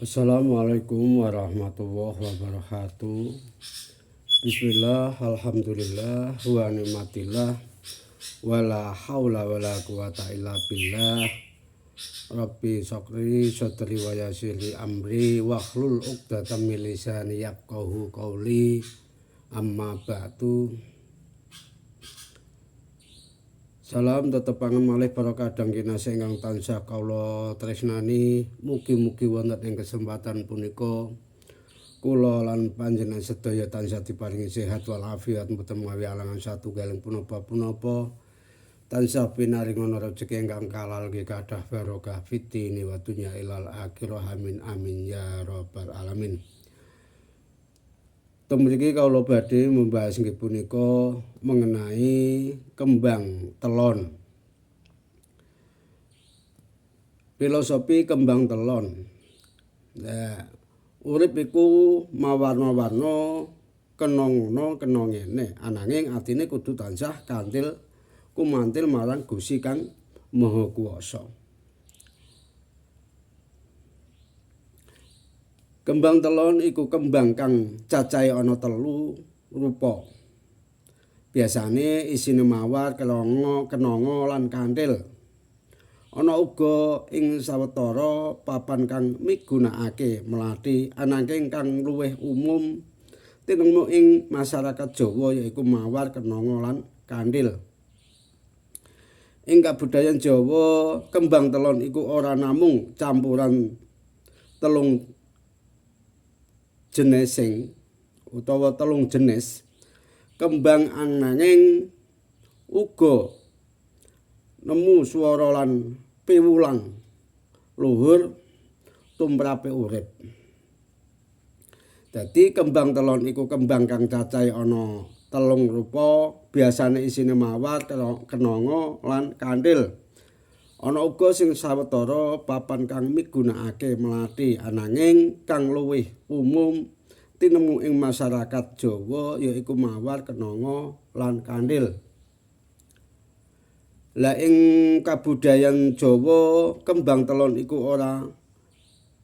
Assalamualaikum warahmatullahi wabarakatuh. Bismillah, alhamdulillah, wa ni'matillah, wala haula wala quwata illa billah. Rabbi sokri sodri wa yasirli amri wahlul uqdatam min lisani yafqahu qawli. Amma ba'du. Salam tetepangan malih para kadang kinasih ingkang tansah kawula tresnani, mugi-mugi wonten ing kesempatan punika kula lan panjenengan sedaya tansah diparingi sehat walafiat mboten mawi alangan satunggaling punapa-punapa, tansah pinaringan rejeki ingkang kalal nggih kathah barokah fitini wa dunya ilal akhirah amin amin ya rabbal alamin. Mriki kawula badhe membahas nggih punika mengenai kembang telon. Filosofi kembang telon. Urip iku mawarna-warna kena ngono kena ngene, ananging atine kudu tansah kantil kumantil marang Gusti Kang Maha Kuwasa. Kembang telon iku kembang kang cacahe ana 3 rupa. Biasane isine mawar, kenanga lan kanthil. Ana uga ing sawetara papan kang migunakake mlathi ananging kang luwih umum tinemu ing masyarakat Jawa yaiku mawar, kenanga lan kanthil. Ing kabudayan Jawa, kembang telon iku ora namung campuran telung jenising utawa telung jenis kembang ananging uga nemu swara lan piwulang luhur tumrape urip. Dadi kembang telon iku kembang kang cacahe ana 3 rupa, biasane isine mawar, kenanga lan kanthil. Ana uga sing sawetara papan kang migunakake mlathi ananging kang luwih umum tinemu ing masyarakat Jawa yaiku mawar, kenanga lan kanthil. Lah ing kabudayan Jawa kembang telon iku ora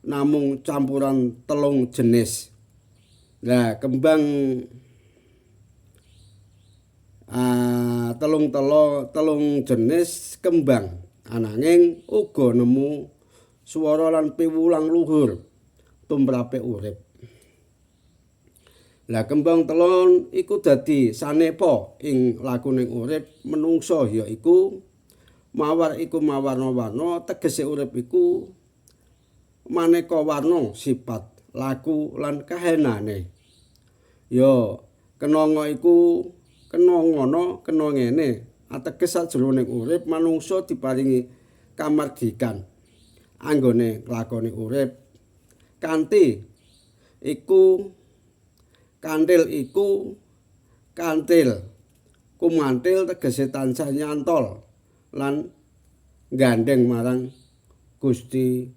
namung campuran 3 jenis. Lah kembang telung jenis kembang ananging uga nemu swara lan piwulang luhur tumrape urip. Lah kembang telon iku dadi sanepa ing lakuning urip menungsa yaiku mawar iku mawarna-warna, tegese urip iku maneka warna sifat, laku lan kahanane. Ya kenanga iku kena ngono, kena ngene. Ateges sajroning urip manungsa diparingi kamardikan anggone nglakoni urip kanthil iku kanthil kumantil tegese tansah nyantol lan gandeng marang Gusti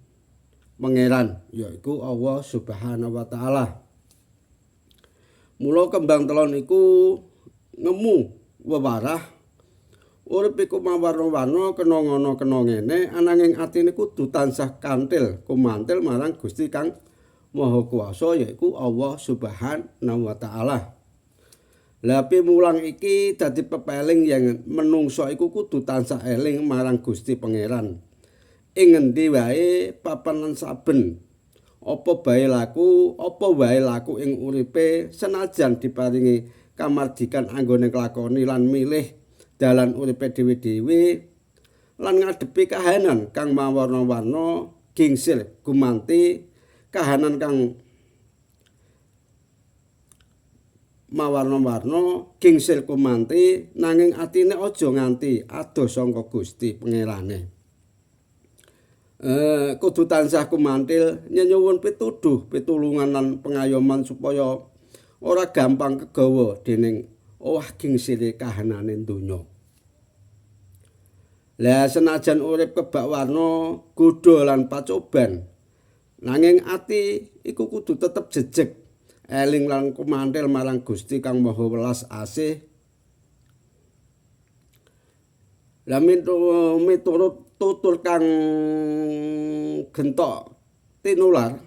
Pangeran yaiku Allah Subhanahu wa taala. Mula kembang telon iku ngemu wewarah urip iku mawarna-warna kena ngono kena ngene ananging atine kudu tansah kanthil kumantil marang Gusti Kang Maha Kuwasa yaiku Allah Subhanahu wa taala. Lah pimulang iki dadi pepeling yang menungsa iku kudu tansah eling marang Gusti Pangeran. Ing ngendi wae papan lan saben apa wae laku ing uripe senajan diparingi kamardikan anggone nglakoni lan milih dalan uripe dhewe-dhewe lan ngadepi kahanan kang mawarna-warna gingsil gumanti kahanan kang mawarna-warna gingsil gumanti nanging atine aja nganti adoh sangka Gusti Pangerane. Kudu tansah kumantil nyuwun pitulungan lan pengayoman supaya ora gampang kegawa dening owah gingsile kahanane donya. Lah senajan urip kebak warna, godha lan pacoban, nanging ati iku kudu tetep jejeg, eling lan kumantil marang Gusti Kang Maha Welas Asih. Lah miturut tutur kang gentok tinular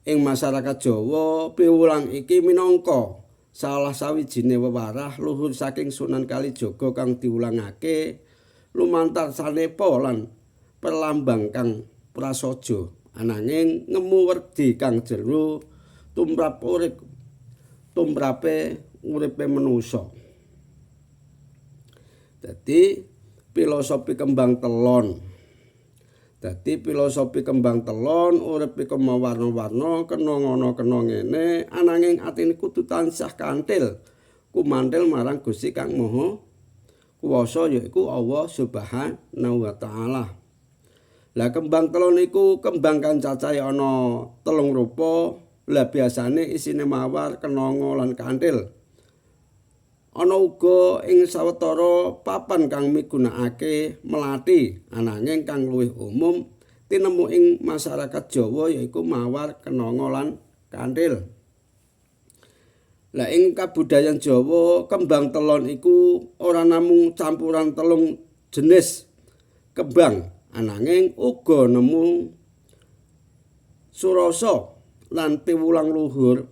ing masyarakat Jawa piwulang iki minangka salah sawijine wewarah luhur saking Sunan Kalijaga kang diwulangake lumantar sanepa lan perlambang kang prasaja ananging ngemu werdi kang jero tumrape uripe manungsa. Dadi filosofi kembang telon. Dadi filosofi kembang telon urip iku mawarna-warna kena ngono kena ngene ananging atine kudu tansah kanthil kumantil marang Gusti Kang Maha Kuwasa yaiku Allah Subhanahu wa taala. Lah kembang telon iku kembang kang cacahe ana 3 rupa. Lah biasane isine mawar, kenanga lan kanthil. Ana uga ing sawetara papan kang migunakake melati ananging kang luwih umum tinemu ing masyarakat Jawa yaiku mawar, kenanga lan kanthil. Lah ing kabudayan Jawa kembang telon iku ora namung campuran 3 jenis kembang ananging uga nemu surasa lan piwulang luhur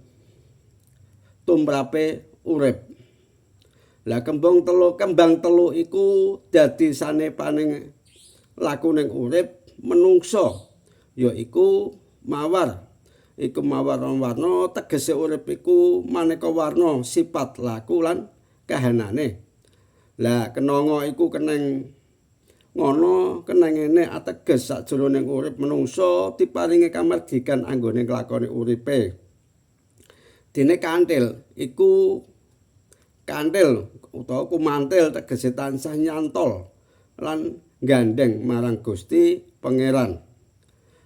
tumrape urip. Lah kembang telu iku dadi sanepaning laku ning urip menungsa yaiku mawar. Iku mawarna-warna tegese urip iku maneka warna sifat laku lan kahanane. Lah kenanga iku keneng ngono kenengene ateges sajroning urip menungsa diparingi kamardikan anggone nglakoni uripe. Dene kanthil iku kanthil utawa kumantil tegese tansah nyantol lan gandeng marang Gusti Pangeran.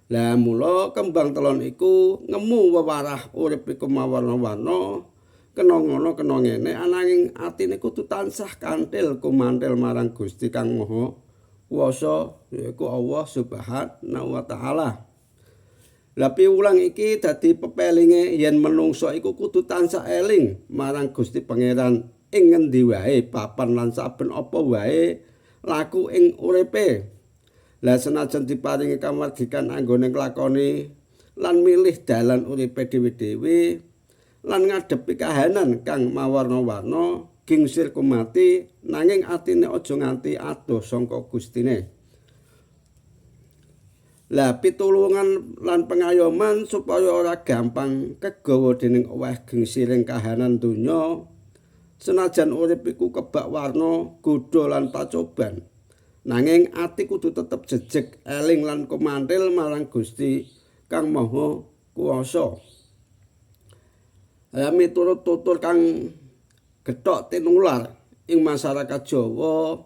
Lah mula kembang telon iku ngemu wewarah urip iku mawarna-warna kena ngono kena ngene ananging atine kudu tansah kanthil kumantil marang Gusti Kang Maha Kuwasa yaiku Allah Subhanahu wa taala. Lah piwulang iki dadi pepelinge yen menungsa iku kudu tansah eling marang Gusti Pangeran ing ngendi wae papan lan saben apa wae laku ing uripe. Lah senajan diparingi kamardikan anggone nglakoni lan milih dalan uripe dhewe-dhewe lan ngadepi kahanan kang mawarna-warna gingsir kumati nanging atine aja nganti adoh sangka Gustine. Lah pitulungan lan pengayoman supaya ora gampang kegawa dening oweh gengsiring kahanan donya senajan urip iku kebak warna godha lan pacoban nanging ati kudu tetep jejeg eling lan kumantil marang Gusti Kang Maha Kuwasa. Lah miturut tutur kang gethok tinular ing masyarakat Jawa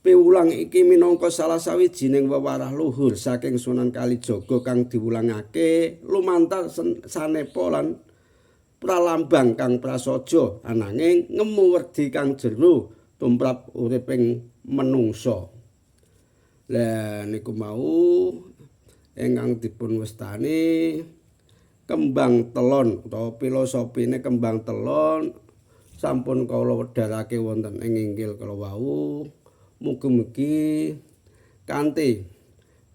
piwulang iki minangka salah sawijining wewarah luhur saking Sunan Kalijaga kang diwulangake lumantar sanepa lan pralambang kang prasaja ananging ngemu werdi kang jero tumrap uriping menungsa. Lah niku mau ingkang dipun wastani kembang telon utawa filosofine kembang telon sampun kula wedharake wonten ing inggil kala wau. Mugi-mugi kanthi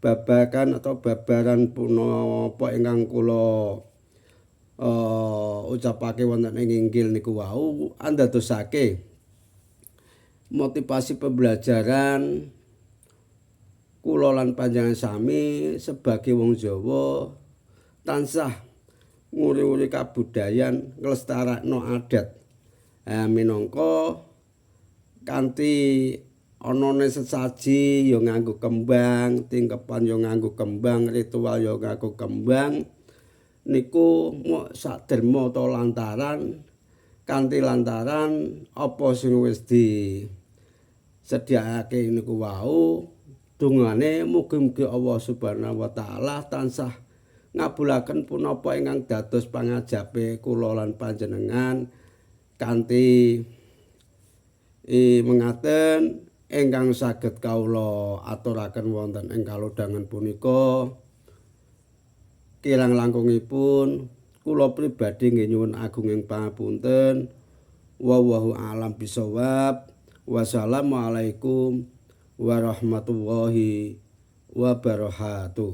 babagan atau babaran punapa ingkang kula ucapake wonten ing inggil niku wau andadosake motivasi pembelajaran kula lan panjenengan sami sebagai wong Jawa tansah nguri-uri kabudayan nglestarakno adat. Minangka kanthi anane sesaji ya nganggo kembang, tingkepan ya nganggo kembang, ritual ya nganggo kembang. Niku mok saderma ta lantaran kanthi lantaran apa sing wis disediakake niku wau dungane mugi-mugi Allah Subhanahu wa taala tansah ngabulaken punapa ingkang dados pangajape kula lan panjenengan kanthi mengaten ingkang saged kawula aturaken wonten ing kalodhangan punika. Kirang langkungipun kula pribadi nggih nyuwun agunging pangapunten. Wallahu a'lam bishawab. Wassalamualaikum warahmatullahi wabarakatuh.